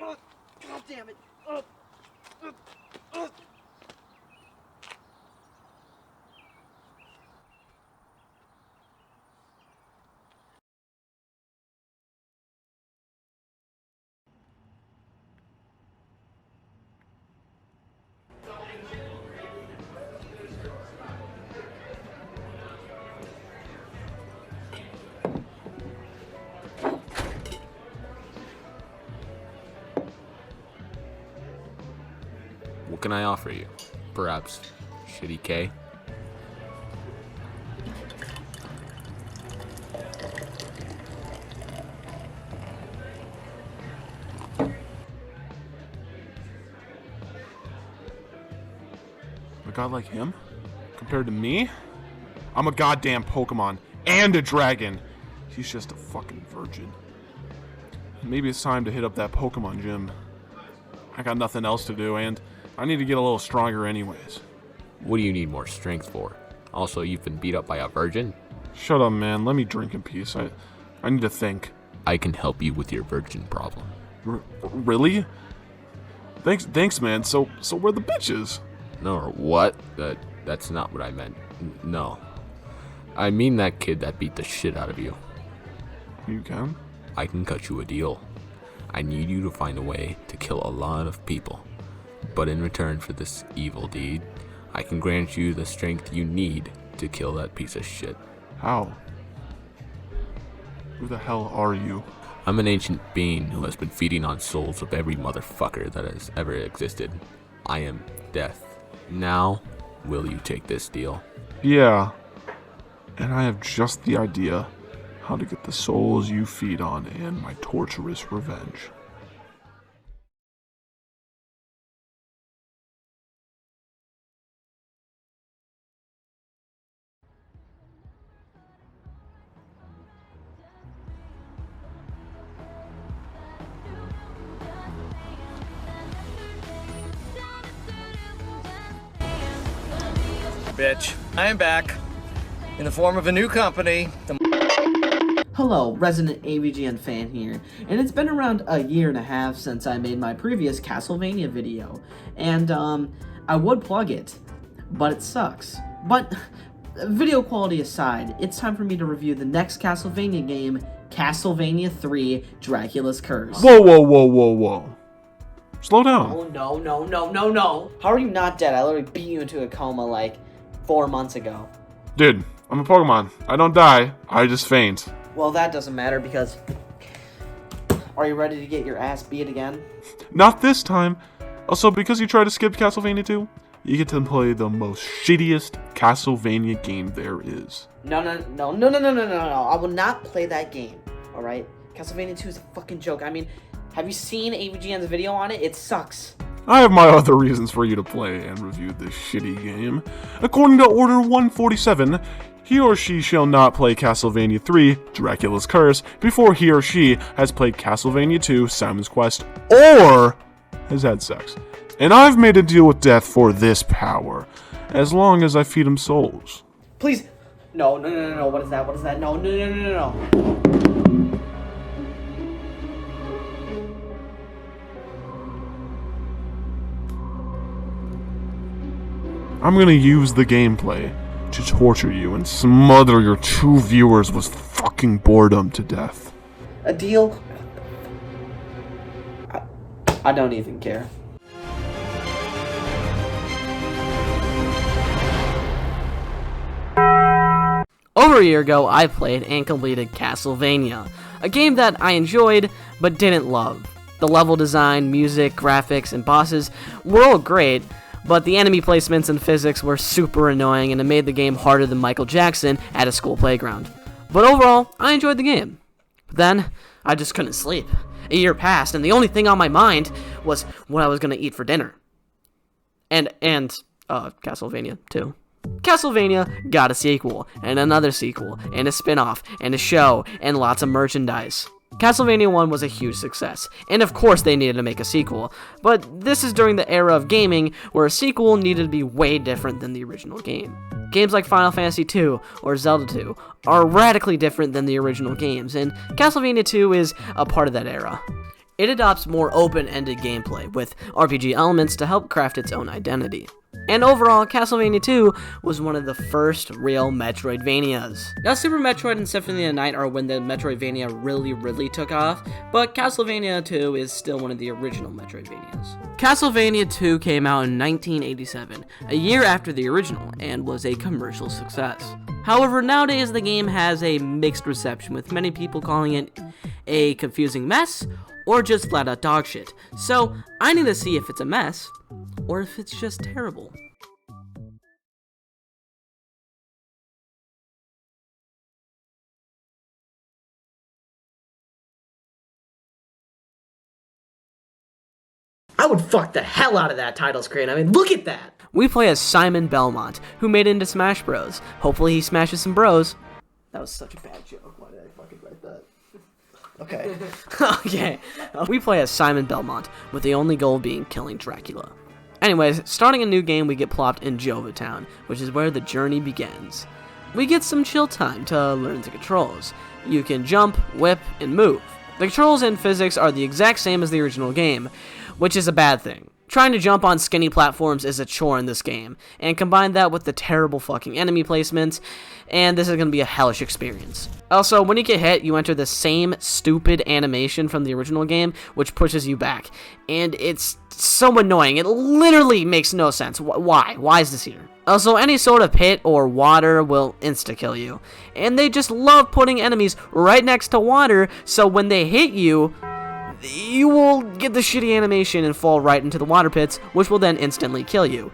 God damn it! What can I offer you? Perhaps shitty K? A god like him? Compared to me? I'm a goddamn Pokemon and a dragon. He's just a fucking virgin. Maybe it's time to hit up that Pokemon gym. I got nothing else to do, and I need to get a little stronger anyways. What do you need more strength for? Also, you've been beat up by a virgin? Shut up, man. Let me drink in peace. I need to think. I can help you with your virgin problem. Really? Thanks, man. So where the bitches? No, or what? That's not what I meant. No. I mean that kid that beat the shit out of you. You can? I can cut you a deal. I need you to find a way to kill a lot of people. But in return for this evil deed, I can grant you the strength you need to kill that piece of shit. How? Who the hell are you? I'm an ancient being who has been feeding on souls of every motherfucker that has ever existed. I am death. Now, will you take this deal? Yeah. And I have just the idea how to get the souls you feed on and my torturous revenge. Bitch, I am back. In the form of a new company. Hello, resident AVGN fan here, and it's been around a year and a half since I made my previous Castlevania video, and I would plug it, but it sucks. But video quality aside, it's time for me to review the next Castlevania game, Castlevania 3 Dracula's Curse. Whoa. Slow down. Oh, no. How are you not dead? I literally beat you into a coma like 4 months ago. Dude, I'm a Pokemon. I don't die, I just faint. Well, that doesn't matter because... Are you ready to get your ass beat again? Not this time. Also, because you tried to skip Castlevania 2, you get to play the most shittiest Castlevania game there is. No. I will not play that game, alright? Castlevania 2 is a fucking joke. I mean, have you seen AVGN's video on it? It sucks. I have my other reasons for you to play and review this shitty game. According to Order 147, he or she shall not play Castlevania 3, Dracula's Curse, before he or she has played Castlevania 2, Simon's Quest, or has had sex. And I've made a deal with death for this power, as long as I feed him souls. Please. No. What is that? No. I'm gonna use the gameplay to torture you and smother your two viewers with fucking boredom to death. A deal? I don't even care. Over a year ago, I played and completed Castlevania, a game that I enjoyed but didn't love. The level design, music, graphics, and bosses were all great, but the enemy placements and physics were super annoying and it made the game harder than Michael Jackson at a school playground. But overall, I enjoyed the game. But then, I just couldn't sleep. A year passed and the only thing on my mind was what I was gonna eat for dinner. And Castlevania 2. Castlevania got a sequel, and another sequel, and a spin-off, and a show, and lots of merchandise. Castlevania 1 was a huge success, and of course they needed to make a sequel, but this is during the era of gaming where a sequel needed to be way different than the original game. Games like Final Fantasy 2 or Zelda 2 are radically different than the original games, and Castlevania 2 is a part of that era. It adopts more open-ended gameplay with RPG elements to help craft its own identity. And overall, Castlevania 2 was one of the first real Metroidvanias. Now, Super Metroid and Symphony of the Night are when the Metroidvania really took off, but Castlevania 2 is still one of the original Metroidvanias. Castlevania 2 came out in 1987, a year after the original, and was a commercial success. However, nowadays the game has a mixed reception, with many people calling it a confusing mess, or just flat out dog shit. So, I need to see if it's a mess, or if it's just terrible. I would fuck the hell out of that title screen. I mean, look at that! We play as Simon Belmont, who made it into Smash Bros. Hopefully he smashes some bros. That was such a bad joke. Why did I fucking write that? Okay. Okay. We play as Simon Belmont, with the only goal being killing Dracula. Anyways, starting a new game, we get plopped in Jovatown, which is where the journey begins. We get some chill time to learn the controls. You can jump, whip, and move. The controls and physics are the exact same as the original game, which is a bad thing. Trying to jump on skinny platforms is a chore in this game, and combine that with the terrible fucking enemy placements, and this is going to be a hellish experience. Also, when you get hit, you enter the same stupid animation from the original game, which pushes you back, and it's so annoying. It literally makes no sense. Why? Why is this here? Also, any sort of pit or water will insta-kill you, and they just love putting enemies right next to water, so when they hit you, you will get the shitty animation and fall right into the water pits, which will then instantly kill you.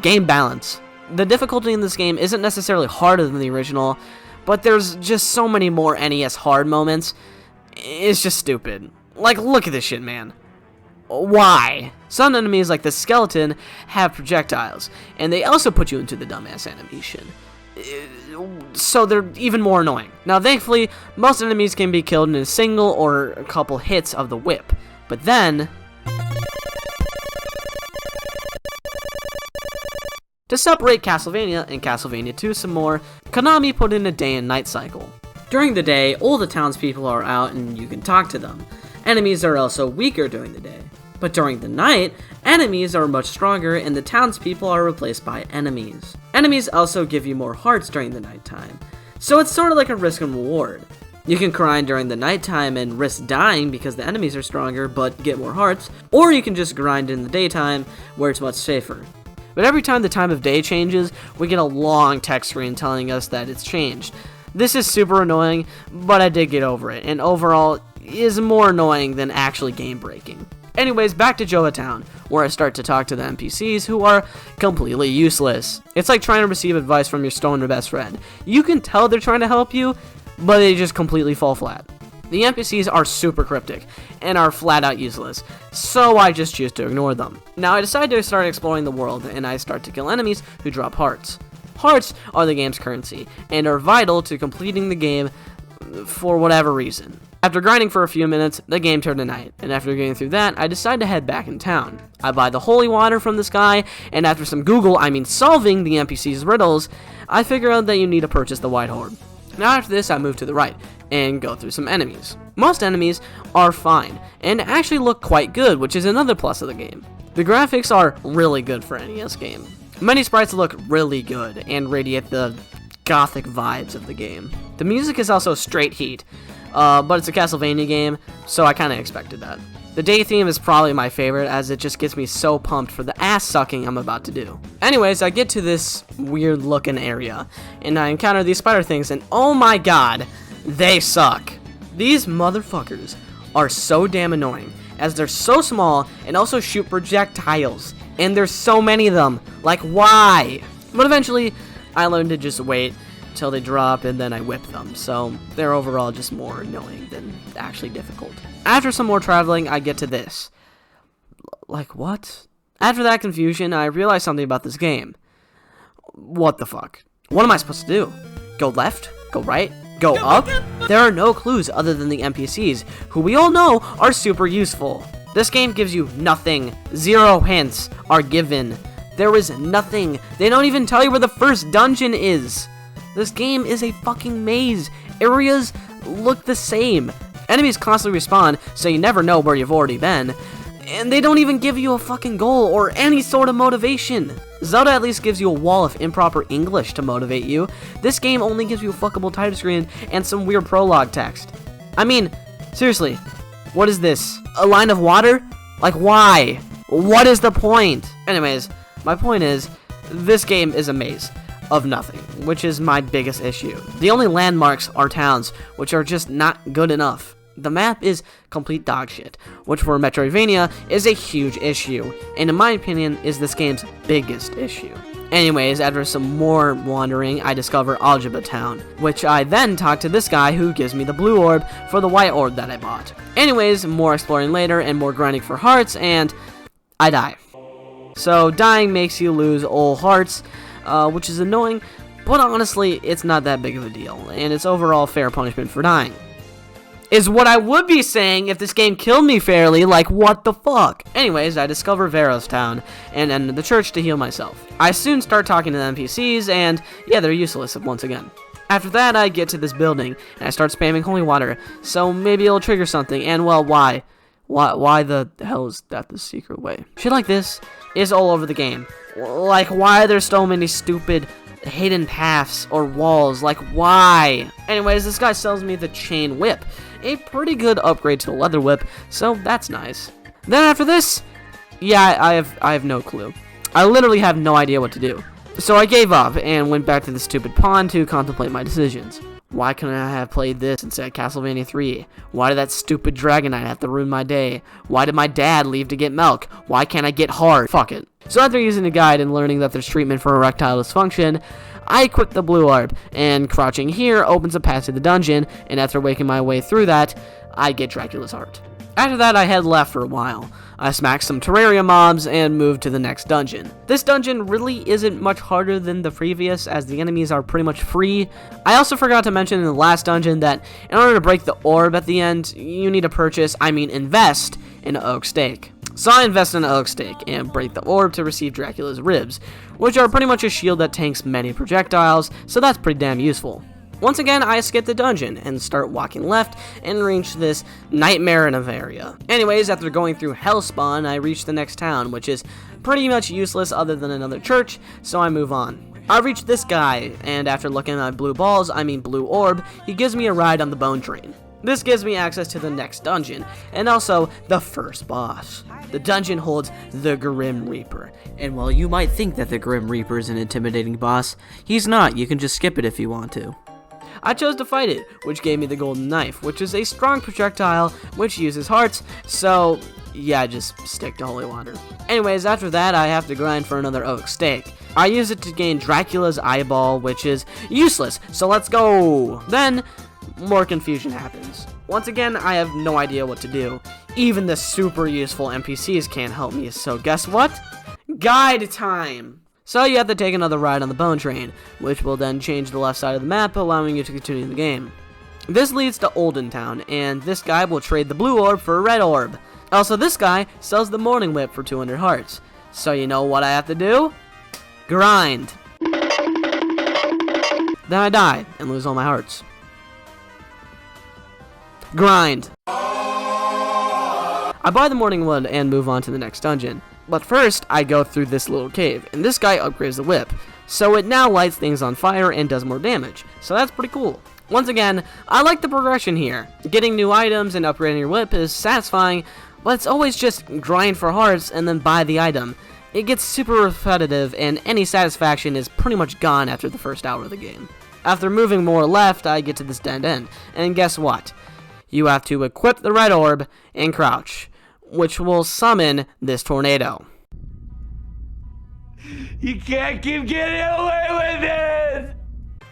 Game balance. The difficulty in this game isn't necessarily harder than the original, but there's just so many more NES hard moments. It's just stupid. Like, look at this shit, man. Why? Some enemies, like the skeleton, have projectiles, and they also put you into the dumbass animation. So they're even more annoying. Now, thankfully, most enemies can be killed in a single or a couple hits of the whip. But then, to separate Castlevania and Castlevania 2 some more, Konami put in a day and night cycle. During the day, all the townspeople are out and you can talk to them. Enemies are also weaker during the day. But during the night, enemies are much stronger and the townspeople are replaced by enemies. Enemies also give you more hearts during the nighttime, so it's sort of like a risk and reward. You can grind during the nighttime and risk dying because the enemies are stronger but get more hearts, or you can just grind in the daytime where it's much safer. But every time the time of day changes, we get a long text screen telling us that it's changed. This is super annoying, but I did get over it, and overall is more annoying than actually game breaking. Anyways, back to Jovatown, where I start to talk to the NPCs who are completely useless. It's like trying to receive advice from your stoner best friend. You can tell they're trying to help you, but they just completely fall flat. The NPCs are super cryptic and are flat out useless, so I just choose to ignore them. Now I decide to start exploring the world, and I start to kill enemies who drop hearts. Hearts are the game's currency, and are vital to completing the game for whatever reason. After grinding for a few minutes, the game turned to night, and after getting through that, I decide to head back in town. I buy the holy water from this guy, and after some solving the NPC's riddles, I figure out that you need to purchase the White Orb. Now after this, I move to the right, and go through some enemies. Most enemies are fine, and actually look quite good, which is another plus of the game. The graphics are really good for an NES game. Many sprites look really good, and radiate the gothic vibes of the game. The music is also straight heat, but it's a Castlevania game, so I kind of expected that. The day theme is probably my favorite, as it just gets me so pumped for the ass sucking I'm about to do. Anyways, I get to this weird looking area, and I encounter these spider things, and oh my god, they suck. These motherfuckers are so damn annoying, as they're so small and also shoot projectiles, and there's so many of them. Like, why? But eventually, I learned to just wait till they drop, and then I whip them, so they're overall just more annoying than actually difficult. After some more traveling, I get to this. Like, what? After that confusion, I realized something about this game. What the fuck? What am I supposed to do? Go left? Go right? Go up? There are no clues other than the NPCs, who we all know are super useful. This game gives you nothing. 0 hints are given. There is nothing. They don't even tell you where the first dungeon is. This game is a fucking maze. Areas look the same. Enemies constantly respawn, so you never know where you've already been. And they don't even give you a fucking goal or any sort of motivation. Zelda at least gives you a wall of improper English to motivate you. This game only gives you a fuckable title screen and some weird prologue text. I mean, seriously, what is this? A line of water? Like, why? What is the point? Anyways, my point is, this game is a maze of nothing, which is my biggest issue. The only landmarks are towns, which are just not good enough. The map is complete dog shit, which for Metroidvania is a huge issue, and in my opinion is this game's biggest issue. Anyways, after some more wandering, I discover Algebra Town, which I then talk to this guy who gives me the blue orb for the white orb that I bought. Anyways, more exploring later and more grinding for hearts, and I die. So dying makes you lose all hearts, which is annoying, but honestly, it's not that big of a deal, and it's overall fair punishment for dying. Is what I would be saying if this game killed me fairly, like what the fuck? Anyways, I discover Veros Town and enter the church to heal myself. I soon start talking to the NPCs and yeah, they're useless once again. After that, I get to this building and I start spamming holy water, so maybe it'll trigger something, and well, why? Why the hell is that the secret way? Shit like this is all over the game. Like, why are there so many stupid hidden paths or walls? Like, why? Anyways, this guy sells me the chain whip, a pretty good upgrade to the leather whip, so that's nice. Then after this, yeah, I have no clue. I literally have no idea what to do. So I gave up and went back to the stupid pond to contemplate my decisions. Why couldn't I have played this instead of Castlevania 3? Why did that stupid Dragon Knight have to ruin my day? Why did my dad leave to get milk? Why can't I get hard? Fuck it. So after using the guide and learning that there's treatment for erectile dysfunction, I equip the blue orb, and crouching here opens a path to the dungeon, and after waking my way through that, I get Dracula's heart. After that, I head left for a while. I smack some Terraria mobs and move to the next dungeon. This dungeon really isn't much harder than the previous, as the enemies are pretty much free. I also forgot to mention in the last dungeon that in order to break the orb at the end, you need to invest in an oak stake. So I invest in an oak stake and break the orb to receive Dracula's ribs, which are pretty much a shield that tanks many projectiles, so that's pretty damn useful. Once again, I skip the dungeon and start walking left and reach this nightmare in a area. Anyways, after going through Hellspawn, I reach the next town, which is pretty much useless other than another church, so I move on. I reach this guy, and after looking at my blue orb, he gives me a ride on the bone train. This gives me access to the next dungeon, and also the first boss. The dungeon holds the Grim Reaper, and while you might think that the Grim Reaper is an intimidating boss, he's not. You can just skip it if you want to. I chose to fight it, which gave me the golden knife, which is a strong projectile which uses hearts, so yeah, just stick to holy water. Anyways, after that, I have to grind for another oak stake. I use it to gain Dracula's eyeball, which is useless, so let's go! Then, more confusion happens. Once again, I have no idea what to do. Even the super useful NPCs can't help me, so guess what? Guide time! So you have to take another ride on the bone train, which will then change the left side of the map, allowing you to continue the game. This leads to Olden Town, and this guy will trade the blue orb for a red orb. Also, this guy sells the morning whip for 200 hearts. So you know what I have to do? Grind. Then I die and lose all my hearts. Grind. I buy the morning wood and move on to the next dungeon. But first, I go through this little cave, and this guy upgrades the whip, so it now lights things on fire and does more damage, so that's pretty cool. Once again, I like the progression here. Getting new items and upgrading your whip is satisfying, but it's always just grind for hearts and then buy the item. It gets super repetitive, and any satisfaction is pretty much gone after the first hour of the game. After moving more left, I get to this dead end, and guess what? You have to equip the red orb and crouch, which will summon this tornado. You can't keep getting away with this!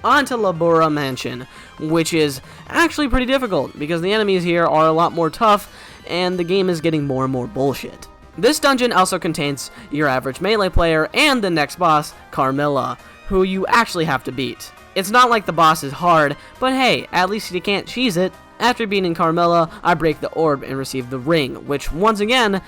On to Labura Mansion, which is actually pretty difficult because the enemies here are a lot more tough and the game is getting more and more bullshit. This dungeon also contains your average melee player and the next boss, Carmilla, who you actually have to beat. It's not like the boss is hard, but hey, at least you can't cheese it. After beating Carmilla, I break the orb and receive the ring, which once again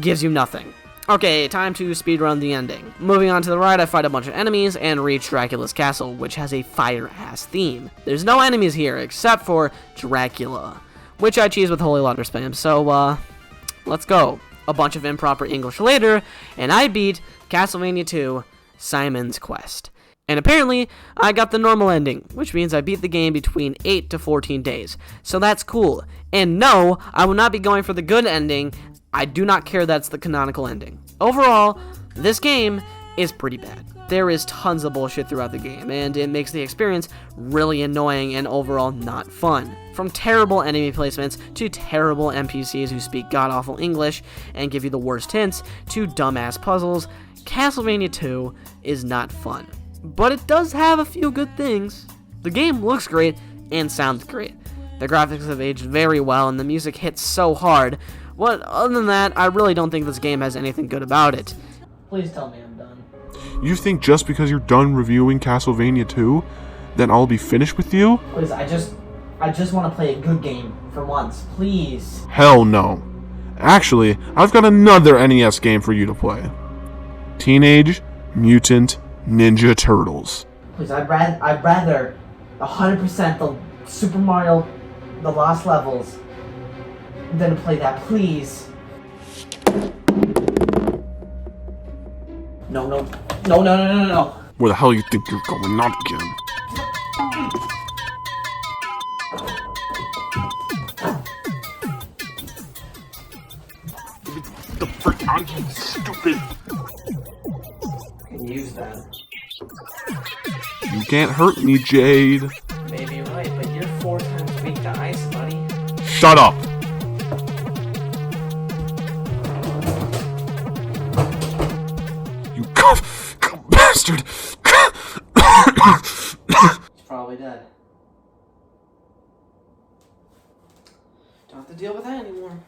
gives you nothing. Okay, time to speedrun the ending. Moving on to the right, I fight a bunch of enemies and reach Dracula's castle, which has a fire-ass theme. There's no enemies here except for Dracula, which I cheese with holy water spam. So, let's go. A bunch of improper English later, and I beat Castlevania 2, Simon's Quest. And apparently, I got the normal ending, which means I beat the game between 8 to 14 days. So that's cool. And no, I will not be going for the good ending. I do not care that's the canonical ending. Overall, this game is pretty bad. There is tons of bullshit throughout the game, and it makes the experience really annoying and overall not fun. From terrible enemy placements, to terrible NPCs who speak god-awful English and give you the worst hints, to dumbass puzzles, Castlevania 2 is not fun. But it does have a few good things. The game looks great and sounds great. The graphics have aged very well and the music hits so hard. But other than that, I really don't think this game has anything good about it. Please tell me I'm done. You think just because you're done reviewing Castlevania 2, then I'll be finished with you? Please, I just want to play a good game for once. Please. Hell no. Actually, I've got another NES game for you to play. Teenage Mutant Ninja Turtles. Please, I'd rather 100% the Super Mario, the Lost Levels, than to play that. Please. No. Where the hell you think you're going? Not again. The frick on you, stupid. Can use that. You can't hurt me, Jade. Maybe you're right, but you're 4 times weak to ice, buddy. Shut up. You bastard. He's probably dead. Don't have to deal with that anymore.